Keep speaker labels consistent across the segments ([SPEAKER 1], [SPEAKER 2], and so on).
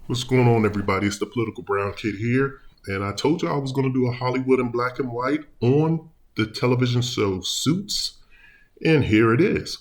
[SPEAKER 1] What's going on, everybody? It's the Political Brown Kid here, and I told you I was going to do a Hollywood in black and white on the television show Suits, and here it is.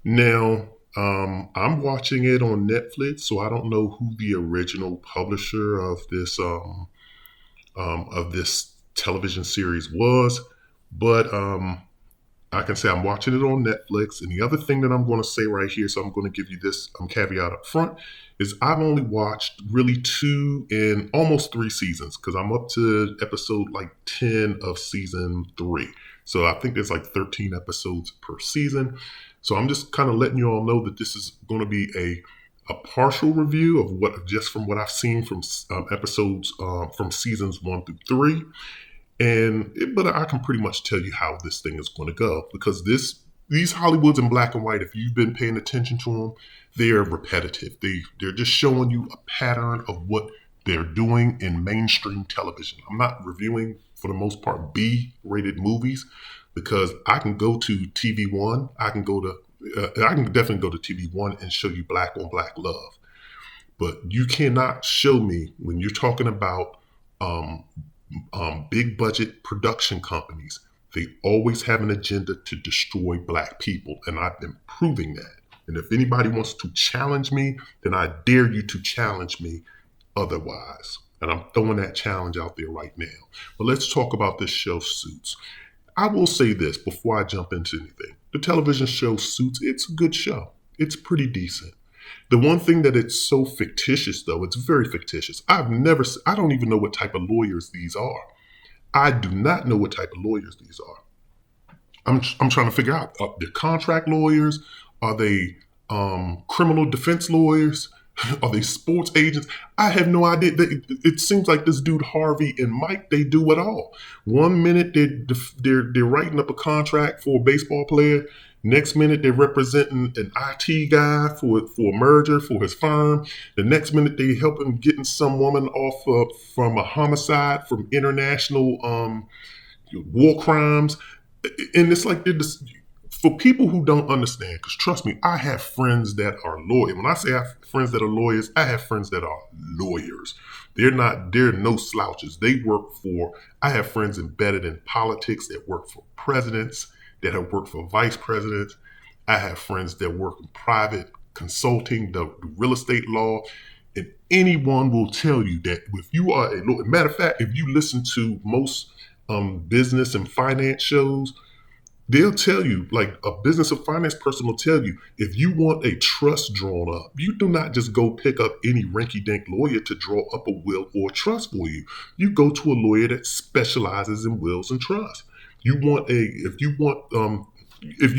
[SPEAKER 1] Now, I'm watching it on Netflix, so I don't know who the original publisher of this television series was, but I can say I'm watching it on Netflix. And the other thing that I'm going to say right here, so I'm going to give you this caveat up front, is I've only watched really two and almost three seasons because I'm up to episode like 10 of season three. So I think there's like 13 episodes per season. So I'm just kind of letting you all know that this is going to be a partial review of what just from what I've seen from episodes from seasons one through three. But I can pretty much tell you how this thing is going to go because these Hollywoods in black and white, if you've been paying attention to them, they're repetitive. They're just showing you a pattern of what they're doing in mainstream television. I'm not reviewing for the most part B-rated movies because I can go to TV One. I can definitely go to TV One and show you black on black love. But you cannot show me when you're talking about um, big budget production companies, they always have an agenda to destroy black people. And I've been proving that. And if anybody wants to challenge me, then I dare you to challenge me otherwise. And I'm throwing that challenge out there right now. But let's talk about this show, Suits. I will say this before I jump into anything. The television show Suits, it's a good show. It's pretty decent. The one thing that it's so fictitious, though, it's very fictitious. I don't even know what type of lawyers these are. I do not know what type of lawyers these are. I'm trying to figure out, are they contract lawyers? Are they criminal defense lawyers? Are they sports agents? I have no idea. It seems like this dude Harvey and Mike, they do it all. One minute they're writing up a contract for a baseball player. Next minute they're representing an IT guy for a merger for his firm. The next minute they helping getting some woman off from a homicide from international war crimes. And it's like they're just, for people who don't understand, because trust me, I have friends that are lawyers. When I say I have friends that are lawyers, I have friends that are lawyers. They're no slouches. I have friends embedded in politics that work for presidents, that have worked for vice presidents. I have friends that work in private consulting, the real estate law. And anyone will tell you that if you are a lawyer, matter of fact, if you listen to most business and finance shows, they'll tell you, like a business or finance person will tell you, if you want a trust drawn up, you do not just go pick up any rinky-dink lawyer to draw up a will or trust for you. You go to a lawyer that specializes in wills and trusts. If you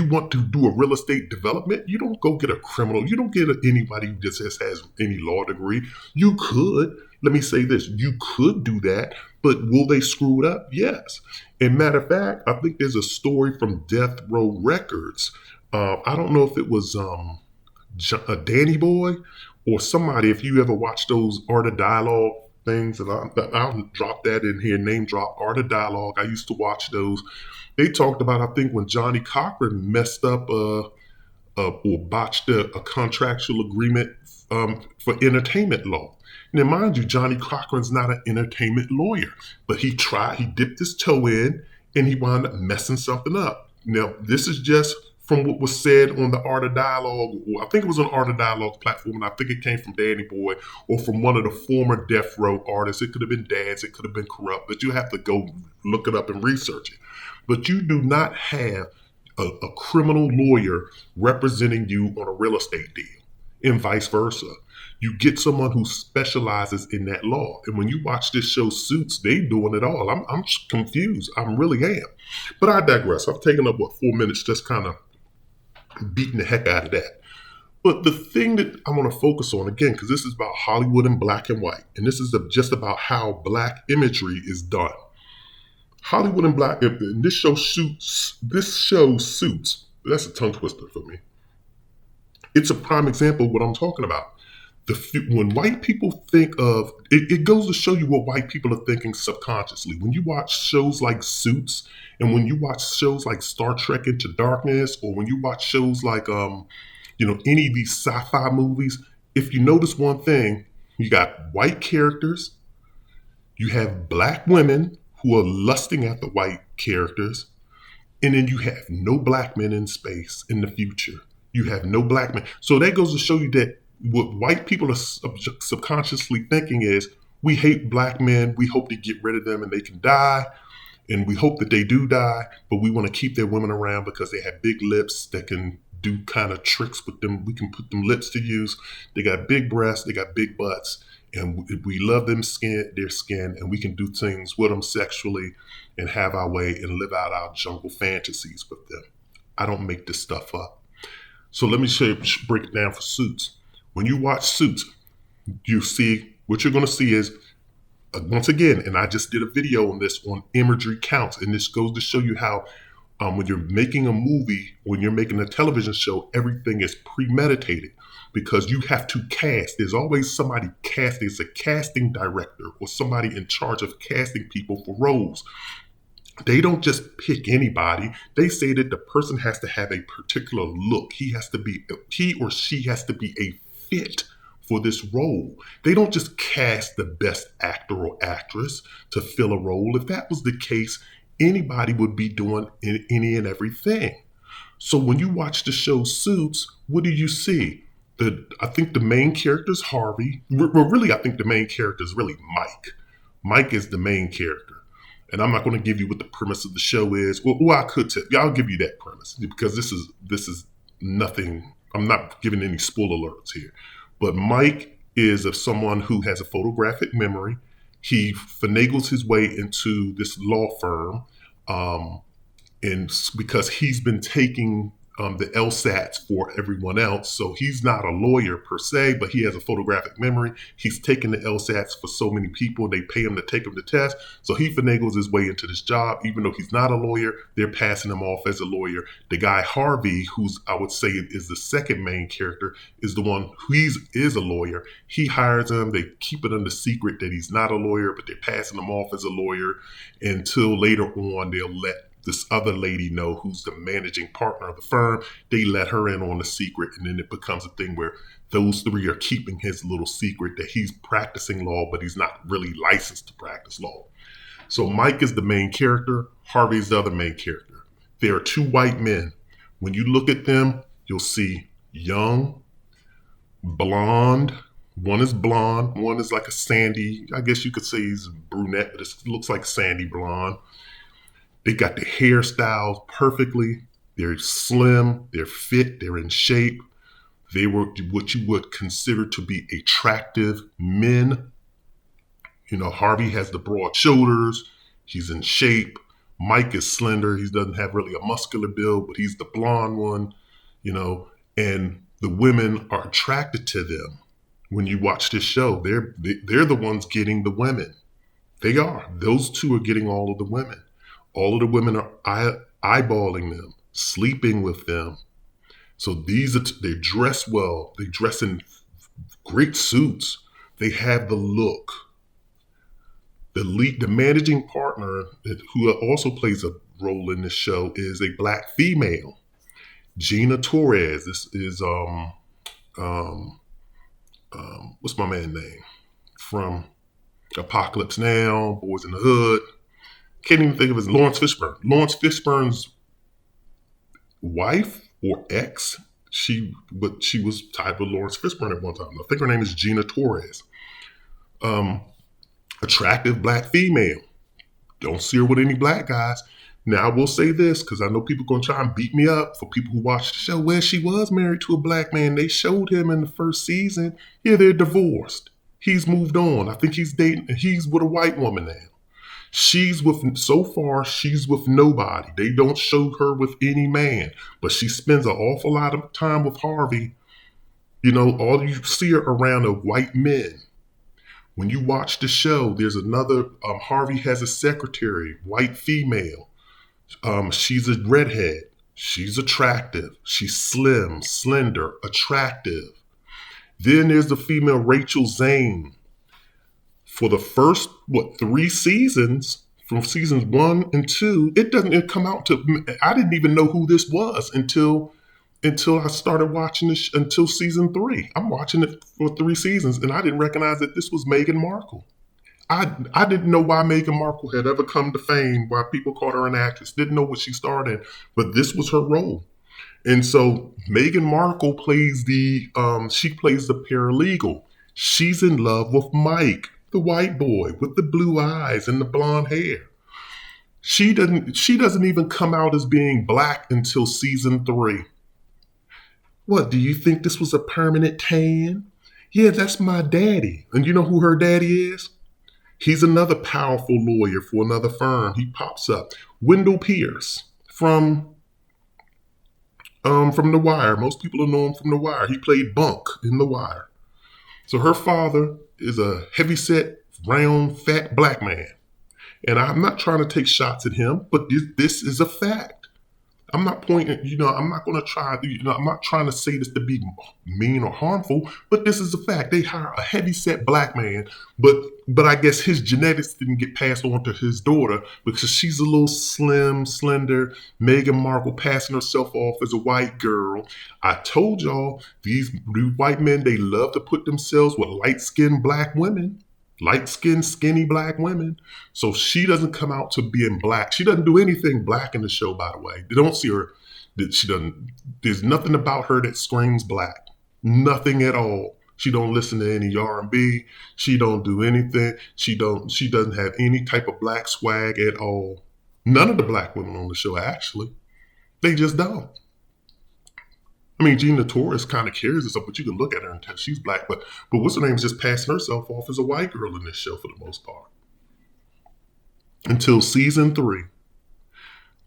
[SPEAKER 1] want to do a real estate development, you don't go get a criminal. You don't get anybody who just has any law degree. You could, let me say this, you could do that, but will they screw it up? Yes. And matter of fact, I think there's a story from Death Row Records. I don't know if it was Danny Boy or somebody. If you ever watch those Art of Dialogue things, and I'll drop that in here, name drop Art of Dialogue. I used to watch those. They talked about, I think, when Johnny Cochran messed up or botched a contractual agreement for entertainment law. Now, mind you, Johnny Cochran's not an entertainment lawyer, but he dipped his toe in, and he wound up messing something up. Now, this is just from what was said on the Art of Dialogue, or I think it was on Art of Dialogue platform, and I think it came from Danny Boy or from one of the former Death Row artists. It could have been Dads, it could have been Corrupt, but you have to go look it up and research it. But you do not have a criminal lawyer representing you on a real estate deal, and vice versa. You get someone who specializes in that law. And when you watch this show Suits, they doing it all. I'm confused. I really am. But I digress. I've taken up, 4 minutes just kind of beating the heck out of that. But the thing that I want to focus on, again, because this is about Hollywood in black and white, and this is just about how black imagery is done. Hollywood in black, and this show Suits, that's a tongue twister for me. It's a prime example of what I'm talking about. When white people think of it goes to show you what white people are thinking subconsciously. When you watch shows like Suits, and when you watch shows like Star Trek Into Darkness, or when you watch shows like any of these sci-fi movies, if you notice one thing, You got white characters. You have black women who are lusting after white characters. And then you have no black men in space in the future. You have no black men. So that goes to show you that what white people are subconsciously thinking is, we hate black men. We hope to get rid of them and they can die. And we hope that they do die, but we want to keep their women around because they have big lips that can do kind of tricks with them. We can put them lips to use. They got big breasts, they got big butts, and we love their skin, and we can do things with them sexually and have our way and live out our jungle fantasies with them. I don't make this stuff up. So let me break it down for Suits. When you watch Suits, you see what you're going to see is once again, and I just did a video on this on imagery counts, and this goes to show you how when you're making a movie, when you're making a television show, everything is premeditated because you have to cast. There's always somebody cast. There's a casting director or somebody in charge of casting people for roles. They don't just pick anybody. They say that the person has to have a particular look. He or she has to be a fit for this role. They don't just cast the best actor or actress to fill a role. If that was the case, anybody would be doing any and everything. So when you watch the show Suits, what do you see? I think the main character is Harvey. Well, really, I think the main character is really Mike. Mike is the main character. And I'm not going to give you what the premise of the show is. Well, I could tell you. I'll give you that premise because this is nothing. I'm not giving any spoiler alerts here. But Mike is of someone who has a photographic memory. He finagles his way into this law firm, and because he's been taking the LSATs for everyone else. So he's not a lawyer per se, but he has a photographic memory. He's taken the LSATs for so many people. They pay him to take him the test. So he finagles his way into this job. Even though he's not a lawyer, they're passing him off as a lawyer. The guy Harvey, who's I would say is the second main character, is the one who is a lawyer. He hires him. They keep it under secret that he's not a lawyer, but they're passing him off as a lawyer until later on they'll let this other lady know, who's the managing partner of the firm. They let her in on the secret, and then it becomes a thing where those three are keeping his little secret that he's practicing law, but he's not really licensed to practice law. So Mike is the main character. Harvey's the other main character. There are two white men. When you look at them, you'll see young, blonde. One is blonde. One is like a sandy, I guess you could say he's brunette, but it looks like sandy blonde. They got their hairstyles perfectly. They're slim, they're fit, they're in shape. They were what you would consider to be attractive men. You know, Harvey has the broad shoulders. He's in shape. Mike is slender. He doesn't have really a muscular build, but he's the blonde one, and the women are attracted to them. When you watch this show, they're the ones getting the women. They are. Those two are getting all of the women. All of the women are eyeballing them, sleeping with them. So they dress well. They dress in great suits. They have the look. The managing partner, who also plays a role in this show, is a black female, Gina Torres. This is what's my man's name from Apocalypse Now, Boys in the Hood. Can't even think of his Lawrence Fishburne. Lawrence Fishburne's wife or ex. She was tied with Lawrence Fishburne at one time. I think her name is Gina Torres. Attractive black female. Don't see her with any black guys. Now I will say this, because I know people are gonna try and beat me up for people who watch the show. Well, she was married to a black man. They showed him in the first season. Yeah, they're divorced. He's moved on. I think he's dating. He's with a white woman now. So far, she's with nobody. They don't show her with any man, but she spends an awful lot of time with Harvey. All you see her around are white men. When you watch the show, there's another, Harvey has a secretary, white female. She's a redhead. She's attractive. She's slim, slender, attractive. Then there's the female Rachel Zane. For the first, 3 seasons, from seasons 1 and 2, it doesn't come out to, I didn't even know who this was until until I started watching this until season 3. I'm watching it for 3 seasons, and I didn't recognize that this was Meghan Markle. I didn't know why Meghan Markle had ever come to fame, why people called her an actress, didn't know what she starred in, but this was her role. And so Meghan Markle plays she plays the paralegal. She's in love with Mike, the white boy with the blue eyes and the blonde hair. She doesn't even come out as being black until season 3. What, do you think this was a permanent tan? Yeah, that's my daddy. And you know who her daddy is? He's another powerful lawyer for another firm. He pops up. Wendell Pierce from The Wire. Most people know him from The Wire. He played Bunk in The Wire. So her father is a heavyset, round, fat black man. And I'm not trying to take shots at him, but this is a fact. I'm not pointing, I'm not going to try, I'm not trying to say this to be mean or harmful, but this is a fact. They hire a heavy-set black man, but I guess his genetics didn't get passed on to his daughter because she's a little slim, slender, Meghan Markle passing herself off as a white girl. I told y'all, these white men, they love to put themselves with light-skinned black women. Light-skinned, skinny black women. So she doesn't come out to being black. She doesn't do anything black in the show, by the way. They don't see her. There's nothing about her that screams black. Nothing at all. She don't listen to any R&B. She don't do anything. She doesn't have any type of black swag at all. None of the black women on the show, actually. They just don't. I mean, Gina Torres kind of carries herself, but you can look at her and tell she's black. But what's her name is just passing herself off as a white girl in this show for the most part. Until season 3.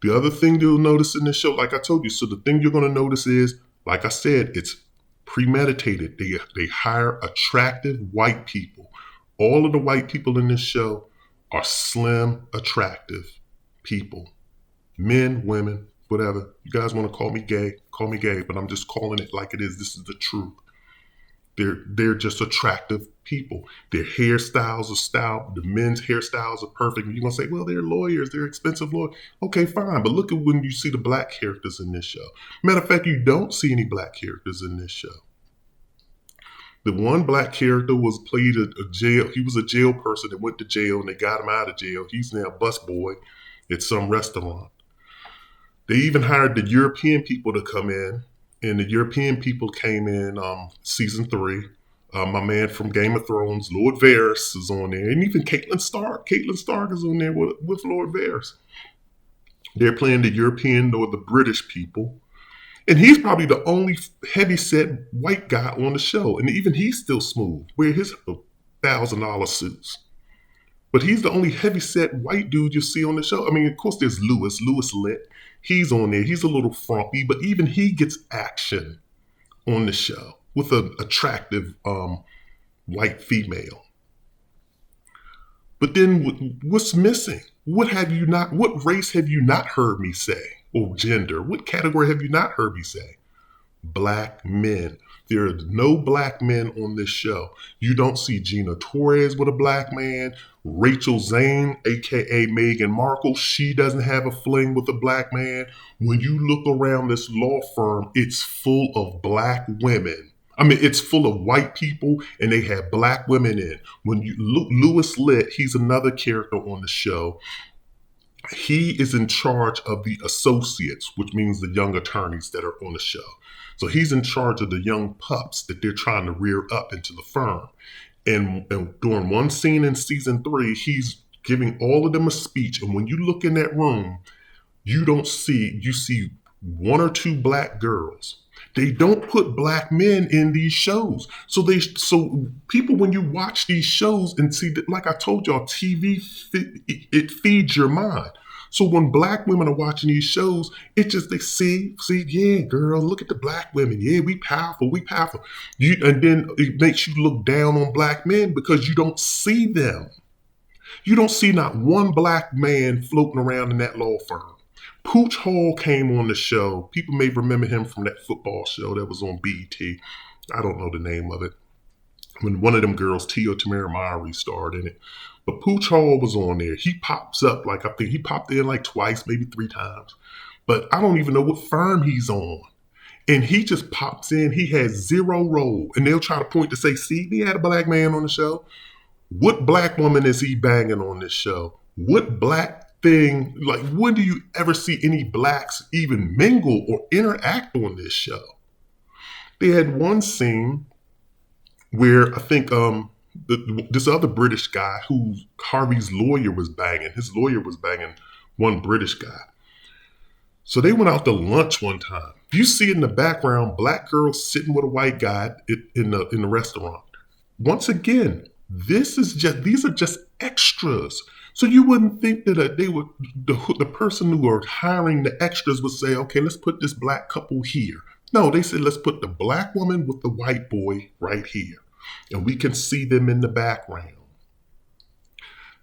[SPEAKER 1] The other thing you'll notice in this show, like I told you, so the thing you're going to notice is, like I said, it's premeditated. They hire attractive white people. All of the white people in this show are slim, attractive people. Men, women, whatever. You guys want to call me gay, but I'm just calling it like it is. This is the truth. They're just attractive people. Their hairstyles are styled. The men's hairstyles are perfect. You're going to say, well, they're lawyers. They're expensive lawyers. Okay, fine. But look at when you see the black characters in this show. Matter of fact, you don't see any black characters in this show. The one black character was played a jail. He was a jail person that went to jail and they got him out of jail. He's now a busboy at some restaurant. They even hired the European people to come in, and the European people came in season 3. My man from Game of Thrones, Lord Varys, is on there, and even Caitlin Stark. Caitlin Stark is on there with Lord Varys. They're playing the European or the British people, and he's probably the only heavy-set white guy on the show, and even he's still smooth, wear his $1,000 suits. But he's the only heavy-set white dude you see on the show. I mean, of course, there's Louis Litt. He's on there. He's a little frumpy, but even he gets action on the show with an attractive white female. But then what's missing? What race have you not heard me say? Or gender? What category have you not heard me say? Black men. There are no black men on this show. You don't see Gina Torres with a black man. Rachel Zane, a.k.a. Meghan Markle, she doesn't have a fling with a black man. When you look around this law firm, it's full of black women. I mean, it's full of white people, and they have black women in. When you look, Louis Litt, he's another character on the show. He is in charge of the associates, which means the young attorneys that are on the show. So he's in charge of the young pups that they're trying to rear up into the firm. And during one scene in season 3, he's giving all of them a speech. And when you look in that room, you see 1 or 2 black girls. They don't put black men in these shows. So people, when you watch these shows and see that, like I told y'all, TV, it feeds your mind. So when black women are watching these shows, they see, yeah, girl, look at the black women. Yeah, we powerful. And then it makes you look down on black men because you don't see them. You don't see not one black man floating around in that law firm. Pooch Hall came on the show. People may remember him from that football show that was on BET. I don't know the name of it. When one of them girls, Tamara Mowry, starred in it. But Pooch Hall was on there. He pops up, I think he popped in like twice, maybe 3 times. But I don't even know what firm he's on. And he just pops in. He has zero role. And they'll try to point to say, see, we had a black man on the show. What black woman is he banging on this show? What black thing, like, when do you ever see any blacks even mingle or interact on this show? They had one scene where I think this other British guy who Harvey's lawyer was banging, his lawyer was banging one British guy. So they went out to lunch one time. You see in the background, black girls sitting with a white guy in the restaurant. Once again, these are just extras. So you wouldn't think that the person who are hiring the extras would say, okay, let's put this black couple here. No, they said, let's put the black woman with the white boy right here. And we can see them in the background.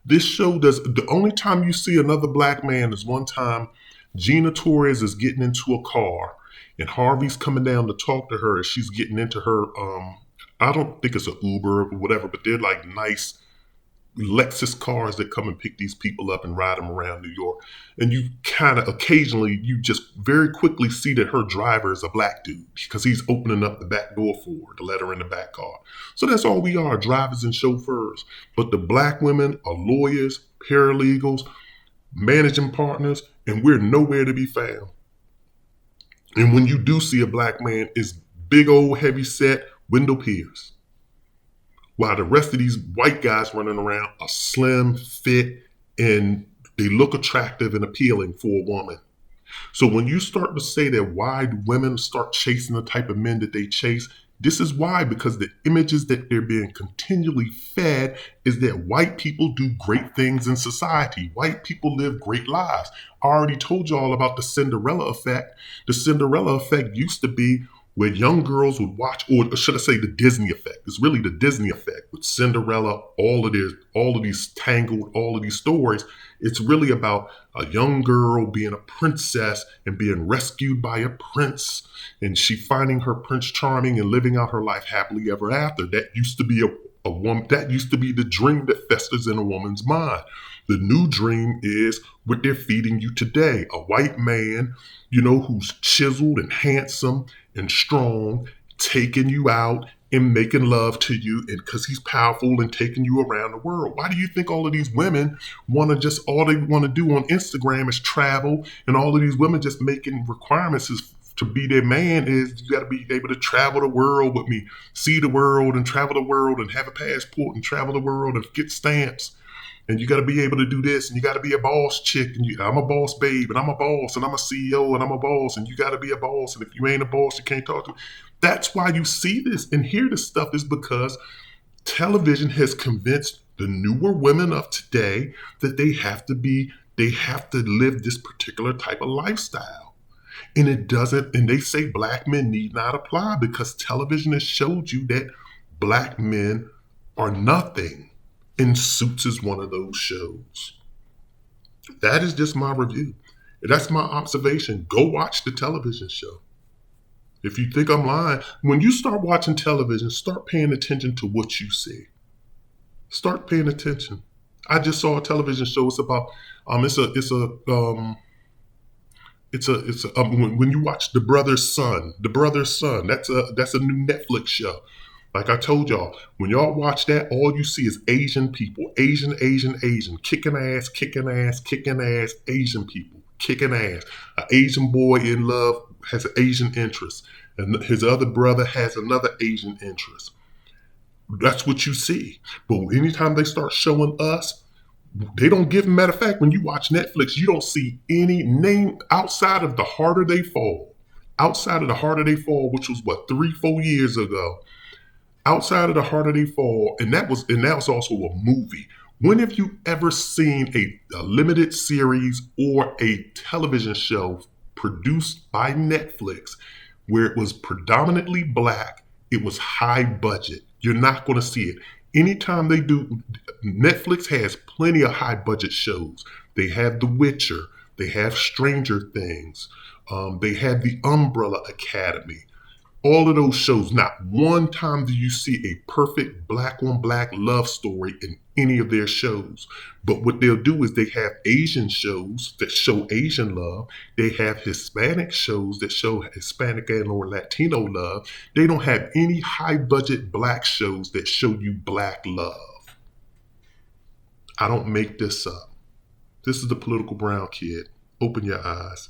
[SPEAKER 1] This show the only time you see another black man is one time Gina Torres is getting into a car and Harvey's coming down to talk to her as she's getting into her, I don't think it's an Uber or whatever, but they're like nice Lexus cars that come and pick these people up and ride them around New York. And you kind of occasionally, you just very quickly see that her driver is a black dude because he's opening up the back door for her to let her in the back car. So that's all we are, drivers and chauffeurs. But the black women are lawyers, paralegals, managing partners, and we're nowhere to be found. And when you do see a black man, it's big old heavy set Wendell Pierce. While the rest of these white guys running around are slim, fit, and they look attractive and appealing for a woman. So when you start to say that why do women start chasing the type of men that they chase, this is why, because the images that they're being continually fed is that white people do great things in society. White people live great lives. I already told you all about the Cinderella effect. The Cinderella effect used to be where young girls would watch, or should I say the Disney effect. It's really the Disney effect with Cinderella, all of these Tangled, all of these stories. It's really about a young girl being a princess and being rescued by a prince, and she finding her Prince Charming and living out her life happily ever after. That used to be a woman. That used to be the dream that festers in a woman's mind. The new dream is what they're feeding you today. A white man, who's chiseled and handsome and strong, taking you out and making love to you, and because he's powerful and taking you around the world. Why do you think all of these women all they want to do on Instagram is travel, and all of these women just making requirements is to be their man is you got to be able to travel the world with me, see the world and travel the world and have a passport and travel the world and get stamps. And you got to be able to do this, and you got to be a boss chick, and I'm a boss babe, and I'm a boss, and I'm a CEO, and I'm a boss, and you got to be a boss, and if you ain't a boss, you can't talk to me. That's why you see this and hear this stuff, is because television has convinced the newer women of today that they have to live this particular type of lifestyle. And it doesn't, and they say black men need not apply because television has showed you that black men are nothing. And Suits is one of those shows. That is just my review. That's my observation. Go watch the television show. If you think I'm lying, when you start watching television, start paying attention to what you see. Start paying attention. I just saw a television show. It's about when you watch The Brother's Son. That's a new Netflix show. Like I told y'all, when y'all watch that, all you see is Asian people. Asian. Kicking ass, Asian people. Kicking ass. An Asian boy in love has an Asian interest. And his other brother has another Asian interest. That's what you see. But anytime they start showing us, they don't give, matter of fact, when you watch Netflix, you don't see any name outside of The Harder They Fall. Outside of The Harder They Fall, which was 3-4 years ago. Outside of The Harder They Fall, and that was also a movie. When have you ever seen a limited series or a television show produced by Netflix where it was predominantly black, it was high budget? You're not going to see it. Anytime they do, Netflix has plenty of high budget shows. They have The Witcher. They have Stranger Things. They have The Umbrella Academy. All of those shows, not one time do you see a perfect black on black love story in any of their shows. But what they'll do is they have Asian shows that show Asian love. They have Hispanic shows that show Hispanic and or Latino love. They don't have any high budget black shows that show you black love. I don't make this up. This is the Political Brown Kid. Open your eyes.